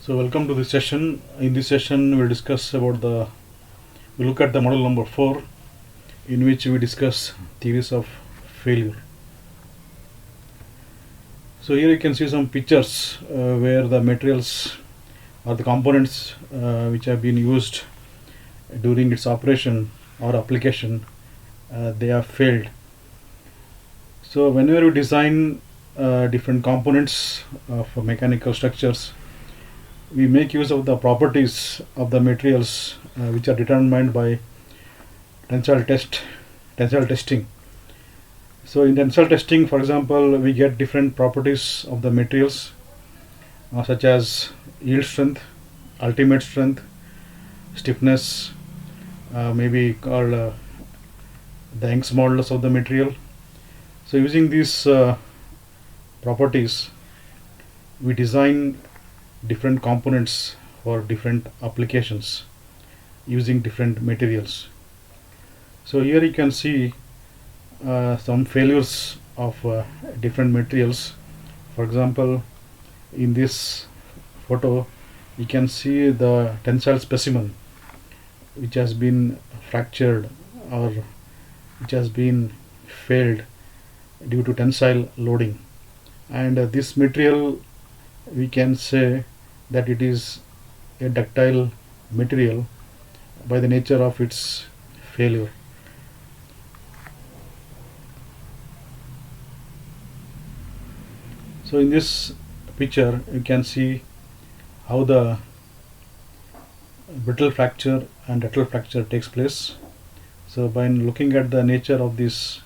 So welcome to this session. In this session we'll discuss about we'll look at the model number 4, in which we discuss theories of failure. So here you can see some pictures where the materials or the components which have been used during its operation or application, they have failed. So whenever we design different components for mechanical structures, we make use of the properties of the materials which are determined by tensile testing. So in tensile testing, for example, we get different properties of the materials such as yield strength, ultimate strength, stiffness, maybe called the Young's modulus of the material. So using these properties, we design different components for different applications using different materials. So here you can see some failures of different materials. For example, in this photo you can see the tensile specimen which has been fractured or which has been failed due to tensile loading, and this material, we can say that it is a ductile material by the nature of its failure. So in this picture you can see how the brittle fracture and ductile fracture takes place. So by looking at the nature of this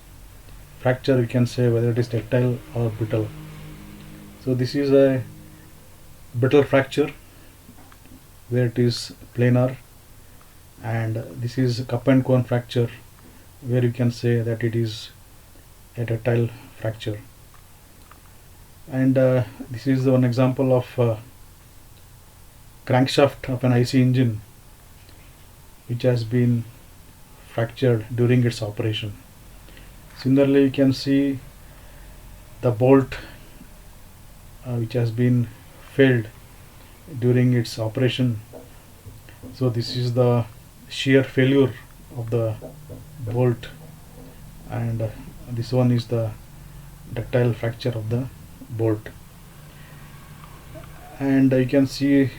fracture, we can say whether it is ductile or brittle. So this is a brittle fracture where it is planar, and this is cup and cone fracture where you can say that it is a ductile fracture. And this is one example of crankshaft of an IC engine which has been fractured during its operation. Similarly, you can see the bolt which has been failed during its operation. So this is the shear failure of the bolt, and this one is the ductile fracture of the bolt. And you can see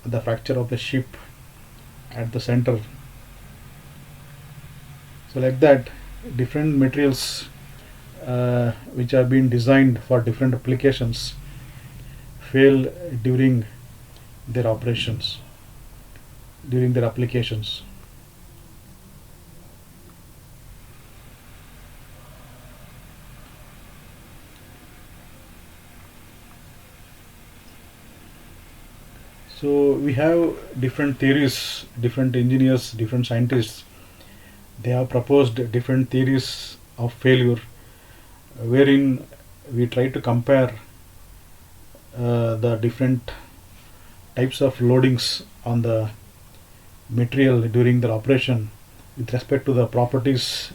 the fracture of the ship at the center. So like that, different materials which have been designed for different applications fail during their operations, during their applications. So we have different theories, different engineers, different scientists. They have proposed different theories of failure, wherein we try to compare the different types of loadings on the material during their operation with respect to the properties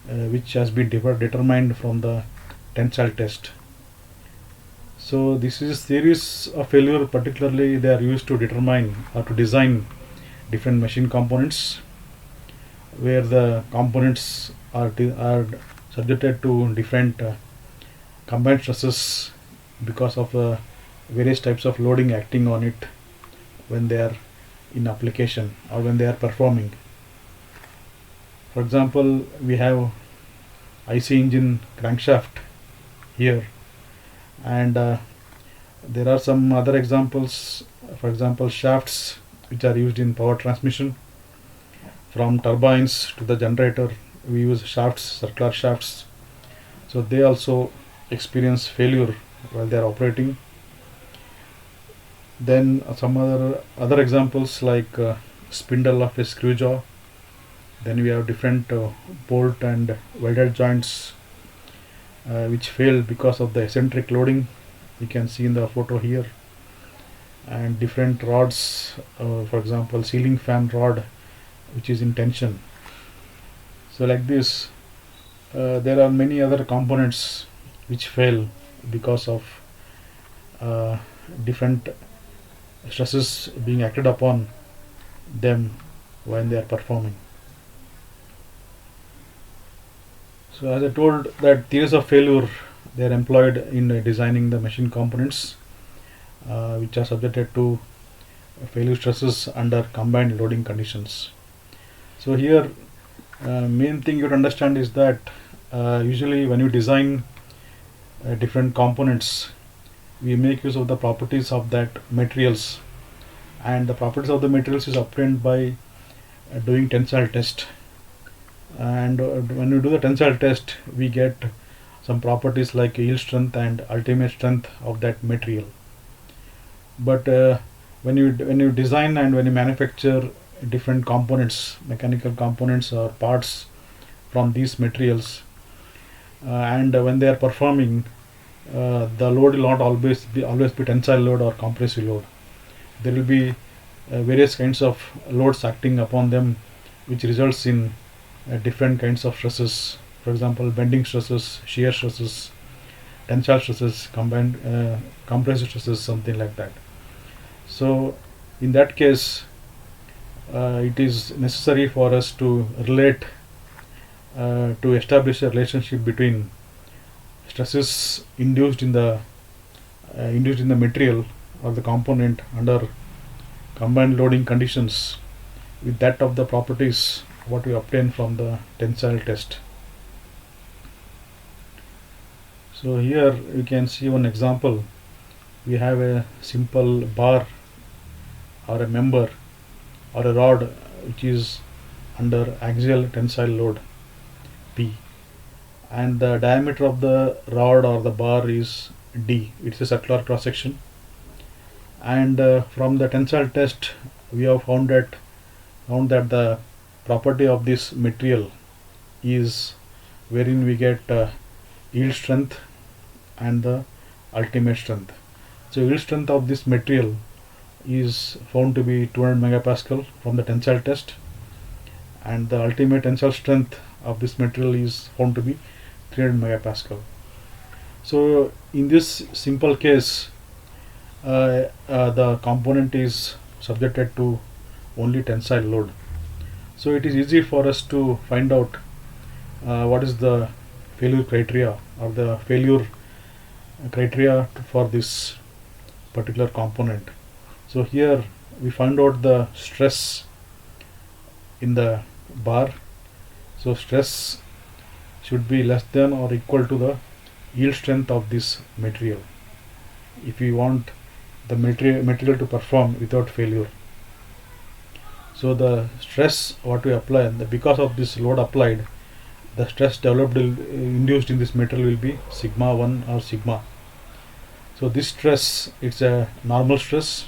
which has been determined from the tensile test. So this is theories of failure, particularly they are used to determine or to design different machine components, where the components are subjected to different combined stresses because of various types of loading acting on it when they are in application or when they are performing. For example, we have IC engine crankshaft here, and there are some other examples. For example, shafts which are used in power transmission. From turbines to the generator, we use shafts, circular shafts. So they also experience failure while they are operating. Then some other examples like spindle of a screw jaw. Then we have different bolt and welded joints which fail because of the eccentric loading. You can see in the photo here. And different rods, for example, ceiling fan rod which is in tension. So like this, there are many other components which fail because of different stresses being acted upon them when they are performing. So as I told, that theories of failure, they are employed in designing the machine components which are subjected to failure stresses under combined loading conditions. So here main thing you to understand is that usually when you design different components, we make use of the properties of that materials, and the properties of the materials is obtained by doing tensile test. And when you do the tensile test, we get some properties like yield strength and ultimate strength of that material. But when you design and when you manufacture different components, mechanical components or parts from these materials, and when they are performing, the load will not always be tensile load or compressive load. There will be various kinds of loads acting upon them, which results in different kinds of stresses. For example, bending stresses, shear stresses, tensile stresses, combined compressive stresses, something like that. So in that case, it is necessary for us to relate to establish a relationship between stresses induced in the material or the component under combined loading conditions with that of the properties what we obtain from the tensile test. So here you can see one example. We have a simple bar or a member or a rod which is under axial tensile load P, and the diameter of the rod or the bar is D. It's a circular cross section, and from the tensile test we have found that the property of this material is wherein we get yield strength and the ultimate strength. So yield strength of this material is found to be 200 megapascal from the tensile test, and the ultimate tensile strength of this material is found to be 300 megapascal. So in this simple case, the component is subjected to only tensile load. So it is easy for us to find out what is the failure criteria or the failure criteria for this particular component. So here we find out the stress in the bar. So stress should be less than or equal to the yield strength of this material if we want the material to perform without failure. So the stress what we apply, because of this load applied, the stress developed induced in this material will be sigma 1 or sigma. So this stress, it's a normal stress,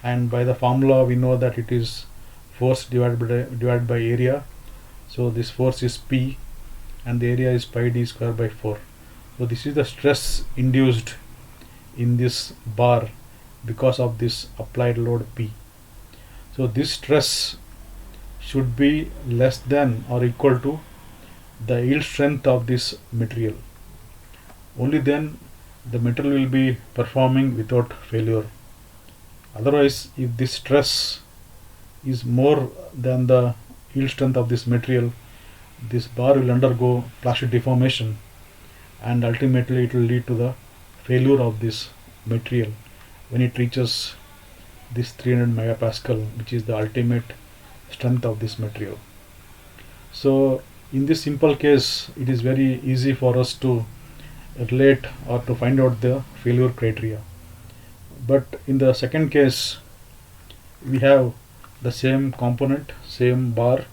and by the formula we know that it is force divided by area. So this force is P and the area is pi d square by 4. So this is the stress induced in this bar because of this applied load P. So this stress should be less than or equal to the yield strength of this material. Only then the material will be performing without failure. Otherwise, if this stress is more than the yield strength of this material, this bar will undergo plastic deformation, and ultimately it will lead to the failure of this material when it reaches this 300 megapascal, which is the ultimate strength of this material. So in this simple case, it is very easy for us to relate or to find out the failure criteria. But in the second case, we have the same component, same bar,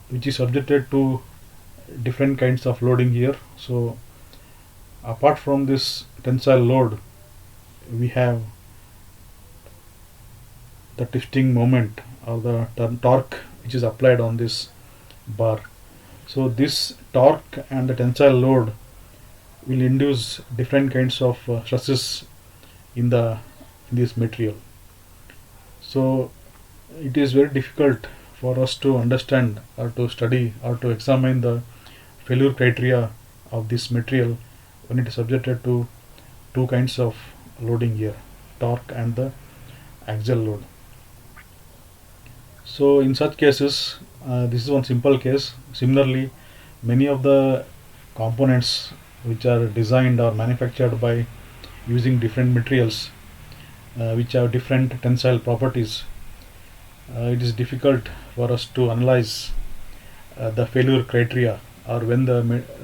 which is subjected to different kinds of loading here. So apart from this tensile load, we have the twisting moment or the torque which is applied on this bar. So this torque and the tensile load will induce different kinds of stresses in this material. So it is very difficult for us to understand or to study or to examine the failure criteria of this material when it is subjected to two kinds of loading here, torque and the axial load. So in such cases, this is one simple case. Similarly, many of the components which are designed or manufactured by using different materials which have different tensile properties, it is difficult for us to analyze the failure criteria, or when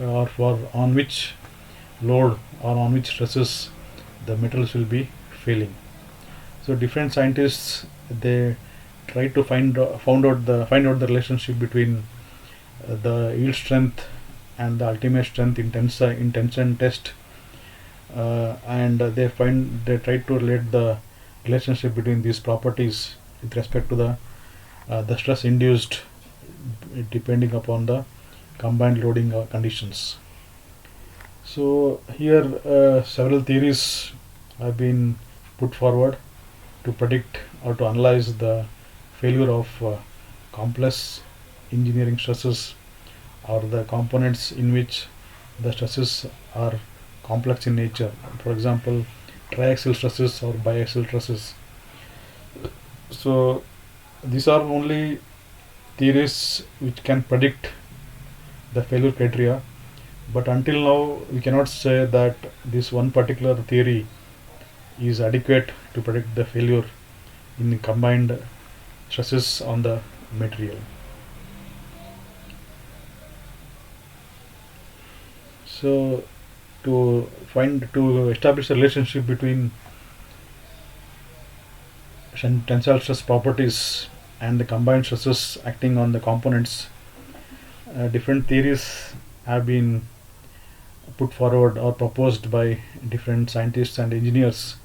or for on which load or on which stresses the metals will be failing. So different scientists, they try to find out the relationship between the yield strength and the ultimate strength in tension test, and they try to relate the relationship between these properties with respect to the stress induced depending upon the combined loading conditions. So here several theories have been put forward to predict or to analyze the failure of complex engineering stresses, or the components in which the stresses are complex in nature. For example, triaxial stresses or biaxial stresses. So these are only theories which can predict the failure criteria, but until now we cannot say that this one particular theory is adequate to predict the failure in the combined stresses on the material. So to establish a relationship between tensile stress properties and the combined stresses acting on the components, different theories have been put forward or proposed by different scientists and engineers.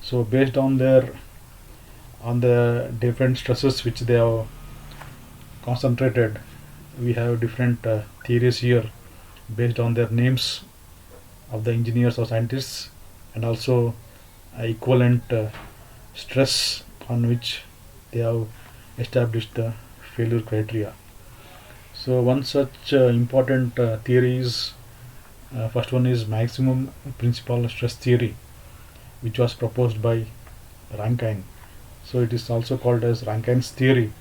So based on the different stresses which they have concentrated, we have different theories here based on their names of the engineers or scientists, and also equivalent stress on which they have established the failure criteria. So one such important theory is, first one is maximum principal stress theory, which was proposed by Rankine. So it is also called as Rankine's theory,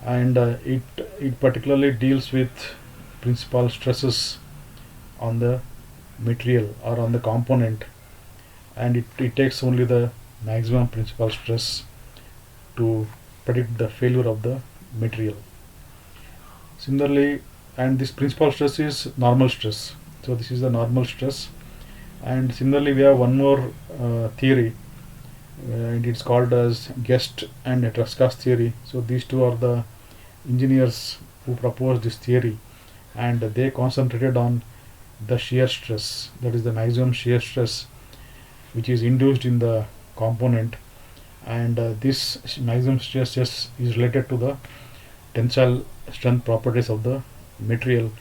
and it particularly deals with principal stresses on the material or on the component, and it takes only the maximum principal stress to predict the failure of the material. Similarly, and this principal stress is normal stress. So this is the normal stress. And similarly, we have one more theory, and it's called as Guest and Truscus theory. So these two are the engineers who proposed this theory, and they concentrated on the shear stress, that is the maximum shear stress which is induced in the component, and this maximum shear stress is related to the tensile strength properties of the material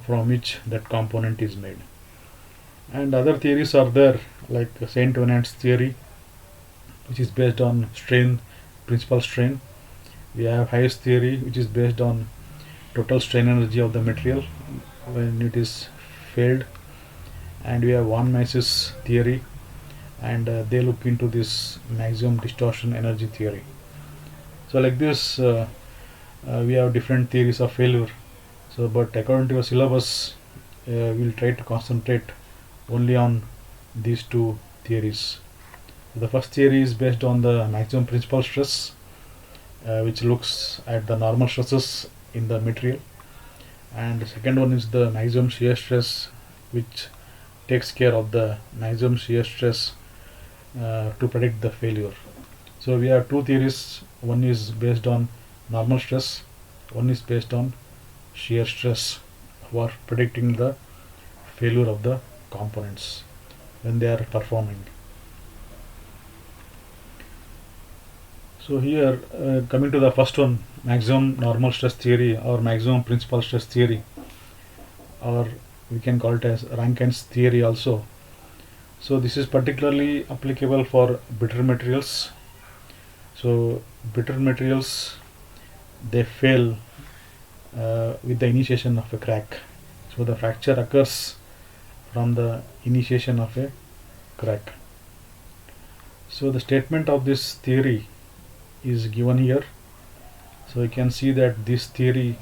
from which that component is made. And other theories are there, like Saint Venant's theory, which is based on strain, principal strain. We have Hayes theory, which is based on total strain energy of the material when it is failed, and we have Von Mises theory, and they look into this maximum distortion energy theory. So like this, we have different theories of failure. So, but according to your syllabus, we'll try to concentrate only on these two theories. The first theory is based on the maximum principal stress, which looks at the normal stresses in the material, and the second one is the maximum shear stress, which takes care of the maximum shear stress to predict the failure. So we have two theories. One is based on normal stress, one is based on shear stress for predicting the failure of the components when they are performing. So here, coming to the first one, maximum normal stress theory or maximum principal stress theory, or we can call it as Rankine's theory also. So this is particularly applicable for brittle materials. So brittle materials, they fail with the initiation of a crack. So the fracture occurs from the initiation of a crack. So the statement of this theory is given here. So you can see that this theory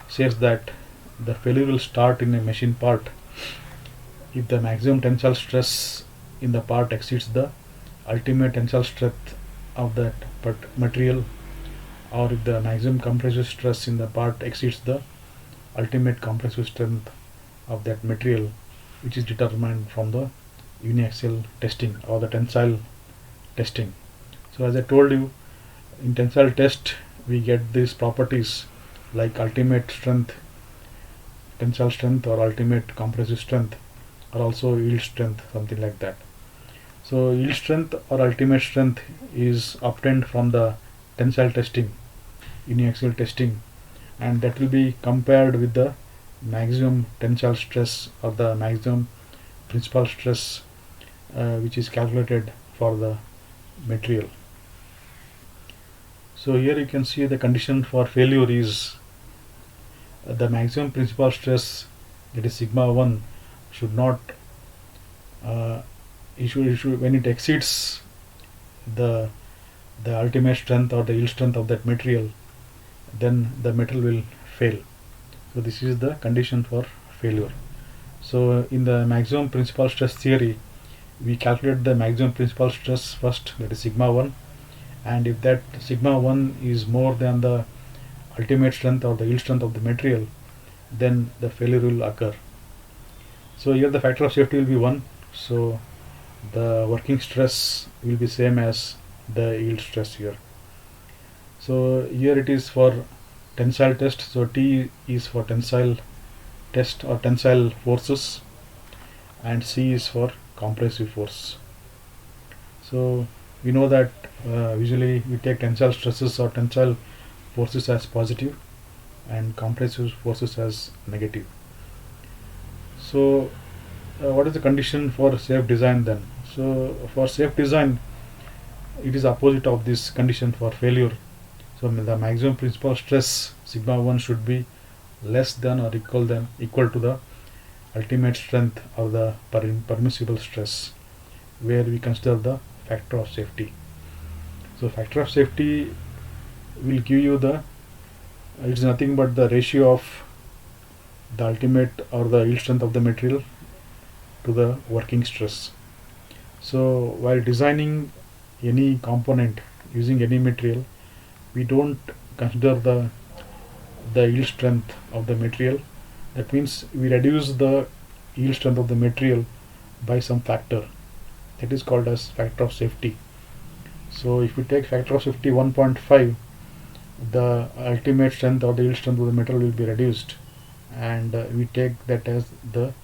says that the failure will start in a machine part if the maximum tensile stress in the part exceeds the ultimate tensile strength of that material, or if the maximum compressive stress in the part exceeds the ultimate compressive strength of that material, which is determined from the uniaxial testing or the tensile testing. So as I told you, in tensile test we get these properties like ultimate strength, tensile strength, or ultimate compressive strength, or also yield strength, something like that. So yield strength or ultimate strength is obtained from the tensile testing, uniaxial testing, and that will be compared with the maximum tensile stress or the maximum principal stress which is calculated for the material. So here you can see the condition for failure is the maximum principal stress, that is sigma 1, should not when it exceeds the ultimate strength or the yield strength of that material, then the metal will fail. So this is the condition for failure. So in the maximum principal stress theory, we calculate the maximum principal stress first, that is sigma 1, and if that sigma 1 is more than the ultimate strength or the yield strength of the material, then the failure will occur. So here the factor of safety will be 1, so the working stress will be same as the yield stress here. So here it is for tensile test, so T is for tensile test or tensile forces, and C is for compressive force. So we know that usually we take tensile stresses or tensile forces as positive and compressive forces as negative. So what is the condition for safe design then? So for safe design, it is opposite of this condition for failure. So the maximum principal stress sigma 1 should be less than or equal to the ultimate strength of the permissible stress, where we consider the factor of safety. So factor of safety will give you it is nothing but the ratio of the ultimate or the yield strength of the material to the working stress. So while designing any component using any material, we don't consider the yield strength of the material. That means we reduce the yield strength of the material by some factor, that is called as factor of safety. So if we take factor of safety 1.5, the ultimate strength or the yield strength of the material will be reduced, and we take that as the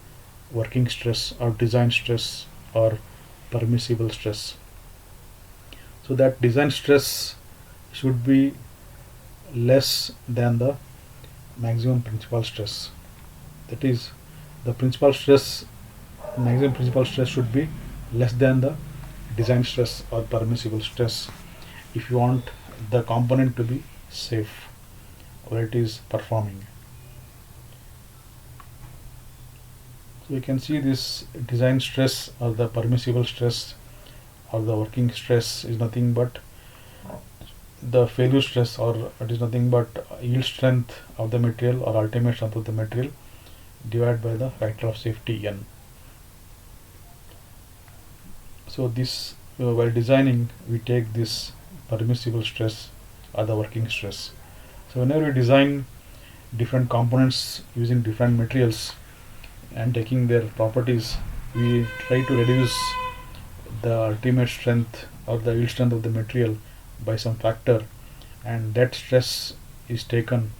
working stress or design stress or permissible stress. So that design stress should be less than the maximum principal stress. That is, the principal stress, maximum principal stress should be less than the design stress or permissible stress if you want the component to be safe or it is performing. So you can see this design stress or the permissible stress or the working stress is nothing but the failure stress, or it is nothing but yield strength of the material or ultimate strength of the material divided by the factor of safety n. So this while designing, we take this permissible stress or the working stress. So whenever we design different components using different materials and taking their properties, we try to reduce the ultimate strength or the yield strength of the material by some factor, and that stress is taken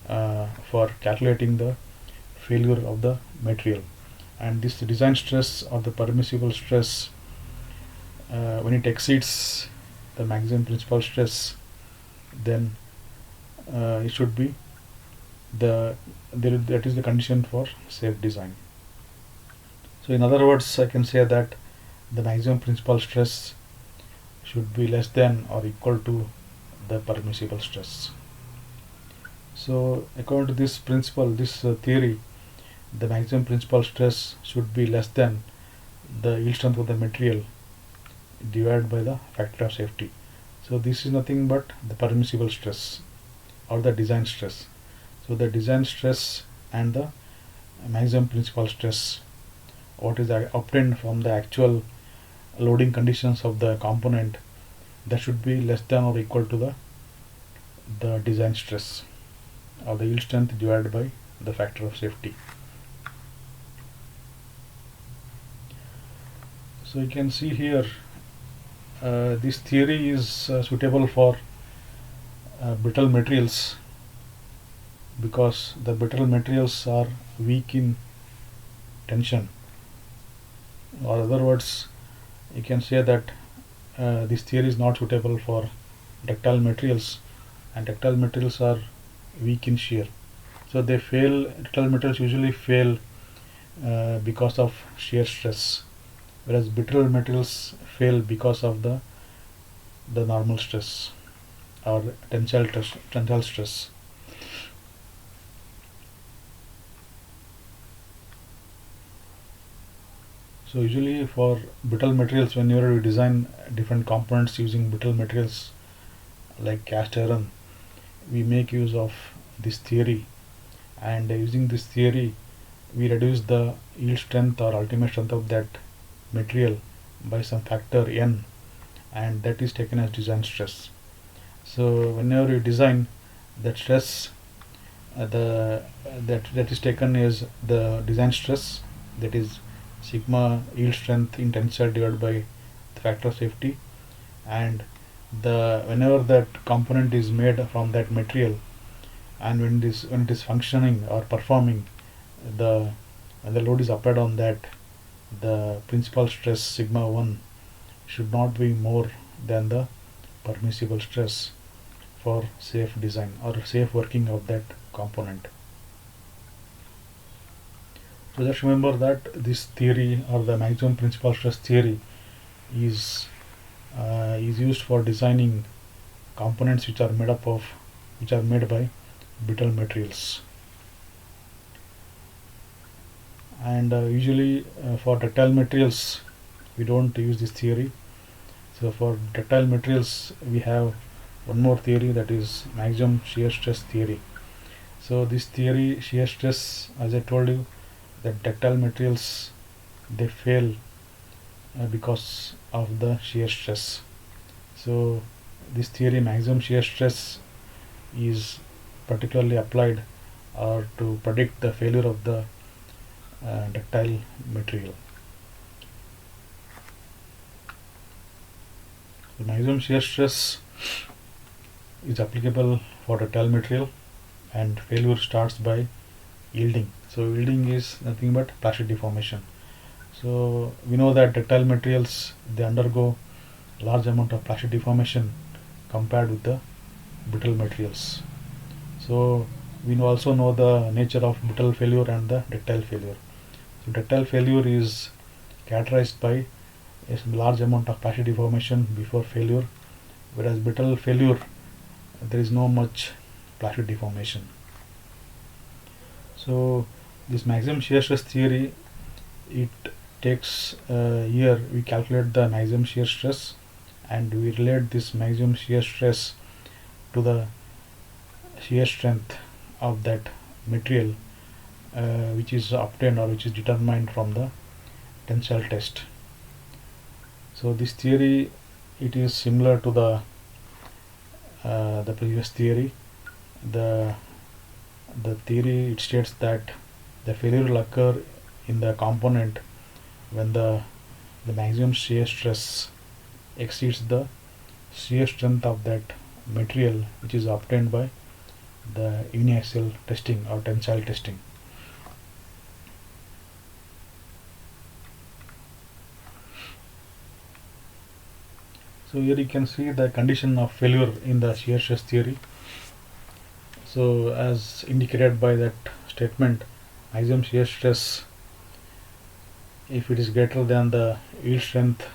for calculating the failure of the material. And this design stress or the permissible stress, when it exceeds the maximum principal stress, then it should be that is the condition for safe design. So in other words, I can say that the maximum principal stress should be less than or equal to the permissible stress. So according to this principle, this theory, the maximum principal stress should be less than the yield strength of the material divided by the factor of safety. So this is nothing but the permissible stress or the design stress. So the design stress and the maximum principal stress, what is obtained from the actual loading conditions of the component, that should be less than or equal to the design stress or the yield strength divided by the factor of safety. So you can see here this theory is suitable for brittle materials, because the brittle materials are weak in tension, or in other words you can say that this theory is not suitable for ductile materials, and ductile materials are weak in shear. So they fail, ductile materials usually fail because of shear stress, whereas brittle materials fail because of the normal stress or tensile stress. So usually for brittle materials, whenever we design different components using brittle materials like cast iron, we make use of this theory, and using this theory we reduce the yield strength or ultimate strength of that material by some factor n, and that is taken as design stress. So whenever you design, that stress that is taken as the design stress, that is sigma yield strength in tensile divided by the factor of safety, and whenever that component is made from that material, and when it is functioning or performing, when the load is applied on that, the principal stress sigma 1 should not be more than the permissible stress for safe design or safe working of that component. So just remember that this theory, or the maximum principal stress theory, is used for designing components which are made by brittle materials. And usually for ductile materials we don't use this theory. So for ductile materials we have one more theory, that is maximum shear stress theory. So this theory, shear stress, as I told you, that ductile materials, they fail because of the shear stress. So this theory, maximum shear stress, is particularly applied to predict the failure of the ductile material. The maximum shear stress is applicable for ductile material, and failure starts by yielding. So yielding is nothing but plastic deformation. So we know that ductile materials, they undergo large amount of plastic deformation compared with the brittle materials. So we also know the nature of brittle failure and the ductile failure. So ductile failure is characterized by a large amount of plastic deformation before failure, whereas brittle failure, there is no much plastic deformation. So this maximum shear stress theory, it takes here we calculate the maximum shear stress, and we relate this maximum shear stress to the shear strength of that material which is obtained or which is determined from the tensile test. So this theory, it is similar to the previous theory. The theory, it states that the failure will occur in the component when the maximum shear stress exceeds the shear strength of that material which is obtained by the uniaxial testing or tensile testing. So here you can see the condition of failure in the shear stress theory. So as indicated by that statement, maximum shear stress, if it is greater than the yield strength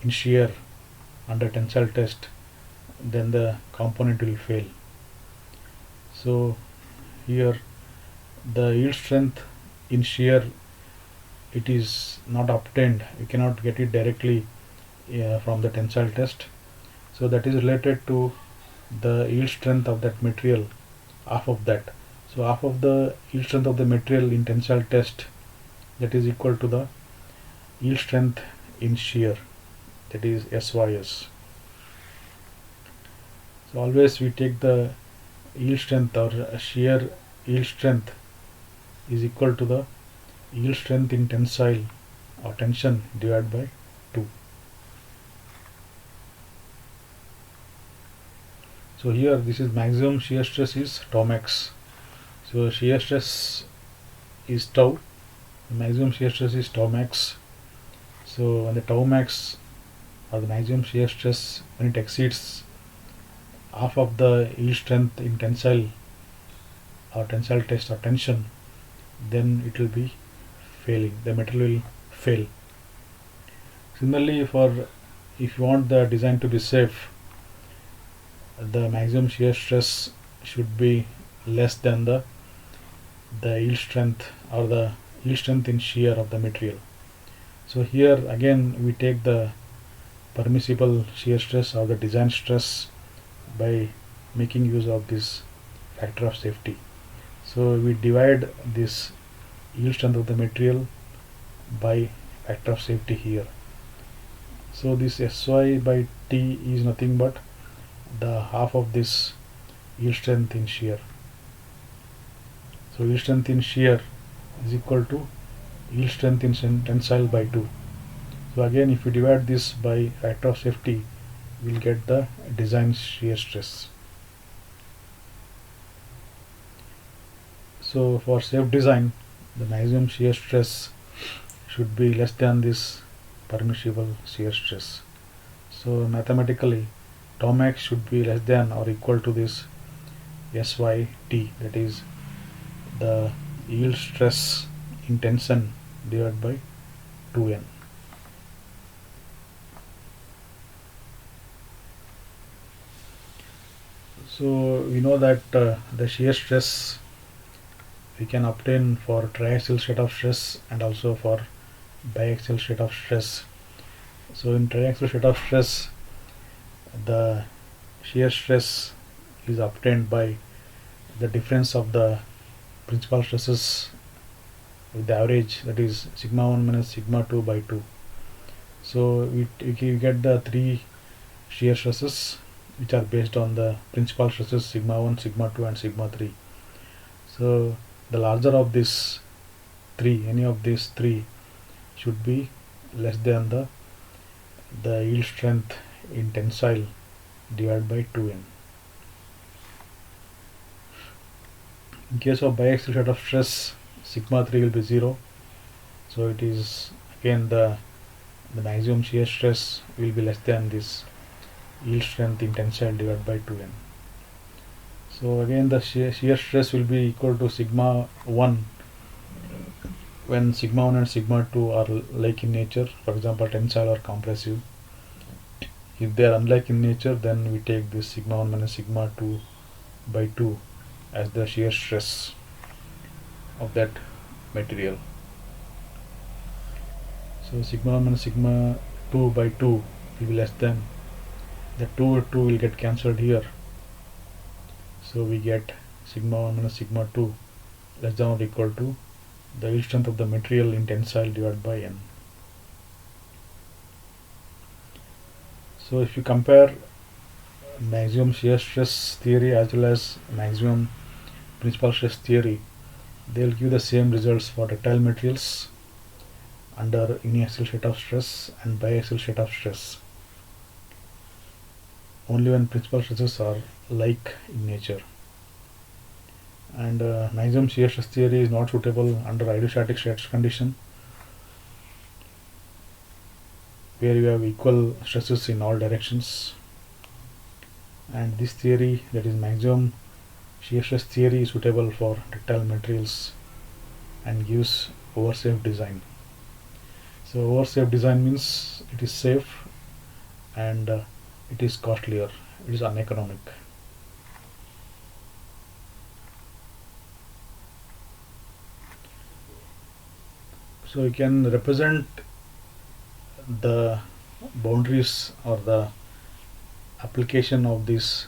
in shear under tensile test, then the component will fail. So here the yield strength in shear, it is not obtained, you cannot get it directly from the tensile test. So that is related to the yield strength of that material, half of that. So half of the yield strength of the material in tensile test, that is equal to the yield strength in shear, that is SYS. So always we take the yield strength or shear yield strength is equal to the yield strength in tensile or tension divided by 2. So here this is maximum shear stress is tau max. So shear stress is tau, maximum shear stress is tau max. So when the tau max or the maximum shear stress, when it exceeds half of the yield strength in tensile or tensile test or tension, then it will be failing, the material will fail. Similarly, for if you want the design to be safe, the maximum shear stress should be less than the yield strength or the yield strength in shear of the material. So here again we take the permissible shear stress or the design stress by making use of this factor of safety. So we divide this yield strength of the material by factor of safety here. So this SY by T is nothing but the half of this yield strength in shear. So yield strength in shear is equal to yield strength in tensile by 2. So again if we divide this by factor of safety, we will get the design shear stress. So for safe design, the maximum shear stress should be less than this permissible shear stress. So mathematically, tau max should be less than or equal to this SYT, that is the yield stress in tension divided by 2n. So we know that the shear stress we can obtain for triaxial state of stress and also for biaxial state of stress. So in triaxial state of stress, the shear stress is obtained by the difference of the principal stresses with the average, that is sigma 1 minus sigma 2 by 2. So we get the 3 shear stresses which are based on the principal stresses sigma 1, sigma 2 and sigma 3. So the larger of these 3, any of these 3 should be less than the yield strength in tensile divided by 2n. In case of biaxial state of stress, sigma 3 will be 0. So it is again the maximum shear stress will be less than this yield strength in tensile divided by 2n. So again the shear stress will be equal to sigma 1 when sigma 1 and sigma 2 are like in nature, for example tensile or compressive. If they are unlike in nature, then we take this sigma 1 minus sigma 2 by 2 as the shear stress of that material. So sigma 1 minus sigma 2 by 2 will be less than, the 2 will get cancelled here. So we get sigma 1 minus sigma 2 less than or equal to the yield strength of the material in tensile divided by n. So if you compare maximum shear stress theory as well as maximum principal stress theory, they will give the same results for ductile materials under uniaxial state of stress and biaxial state of stress, only when principal stresses are like in nature. And maximum shear stress theory is not suitable under hydrostatic stress condition, where you have equal stresses in all directions. And this theory, that is maximum shear stress theory, is suitable for ductile materials and gives oversafe design. So oversafe design means it is safe and it is costlier, it is uneconomic. So you can represent the boundaries or the application of these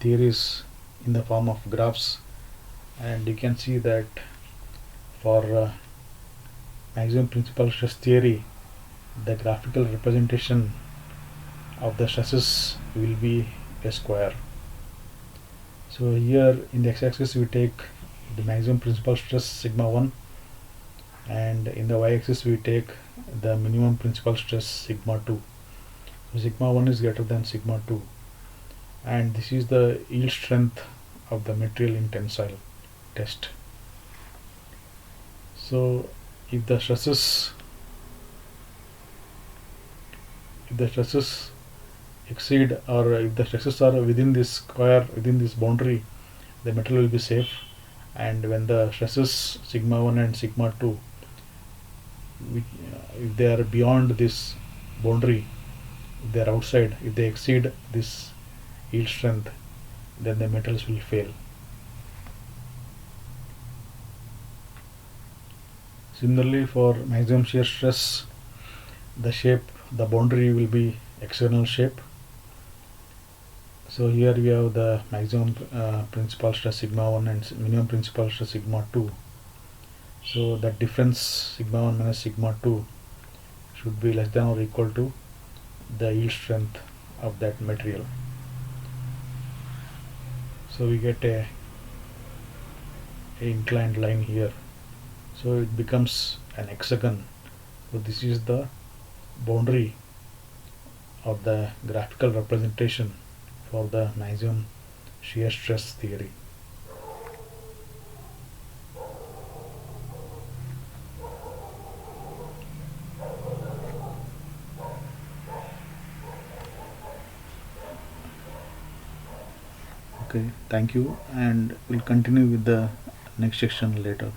theories in the form of graphs, and you can see that for maximum principal stress theory, the graphical representation of the stresses will be a square. So here in the x-axis we take the maximum principal stress sigma 1, and in the y-axis we take the minimum principal stress sigma 2. So sigma 1 is greater than sigma 2, and this is the yield strength of the material in tensile test. So if the stresses exceed, or if the stresses are within this square, within this boundary, the material will be safe. And when the stresses sigma 1 and sigma 2, if they are beyond this boundary, if they are outside, if they exceed this yield strength, then the metals will fail. Similarly, for maximum shear stress, the boundary will be external shape. So here we have the maximum principal stress sigma 1 and minimum principal stress sigma 2. So that difference sigma 1 minus sigma 2 should be less than or equal to the yield strength of that material. So we get a inclined line here. So it becomes an hexagon. So this is the boundary of the graphical representation for the maximum shear stress theory. Okay, thank you, and we'll continue with the next section later.